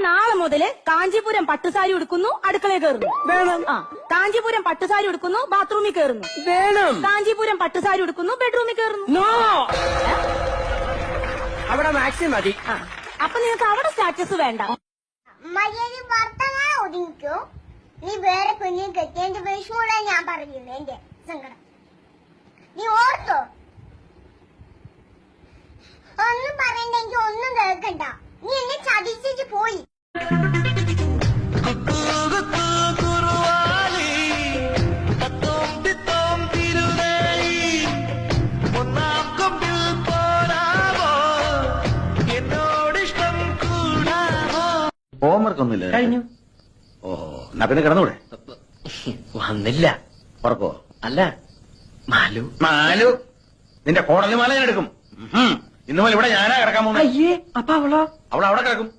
നാളെ മുതല് കാഞ്ചീപുരം പട്ടുസാരി ഉടുക്കുന്നു, അടുക്കളയിൽ കയറുന്നു. വേണം. കാഞ്ചീപുരം പട്ടുസാരി ഉടുക്കുന്നു, ബാത്റൂമിൽ കയറുന്നു. വേണം. കാഞ്ചീപുരം പട്ടുസാരി ഉടുക്കുന്നു, ബെഡ്റൂമിൽ കയറുന്നു. നോ, അവിടെ മാക്സിമം മതി. അപ്പൊ നിങ്ങൾക്ക് അവിടെ സ്റ്റാറ്റസ് വേണ്ട. ഭർത്താവ് ഒതുങ്ങിക്കോ. നീ വേറെ പെണ്ണിനെ കെട്ടി എന്റെ വിഷമോടെ ഞാൻ പറഞ്ഞില്ല എന്റെ സങ്കടം. നീ ഓർത്തോ? ഒന്നും പറയണ്ട, എനിക്ക് ഒന്നും കേൾക്കണ്ട. നീ എന്നെ ചതിച്ചു പോയി. ഹോംവർക്ക് ഒന്നുമില്ല കഴിഞ്ഞു. ഓ, എന്നാ പിന്നെ കിടന്നൂടെ? വന്നില്ല. ഉറക്കോ? അല്ല, മാലു. മാലു നിന്റെ കോടലി മാല ഞാൻ എടുക്കും. ഇന്ന് മുതൽ ഇവിടെ ഞാനാ കിടക്കാൻ പോകുന്നത്. അയ്യേ, അപ്പൊ അവളോ? അവൾ അവിടെ കിടക്കും.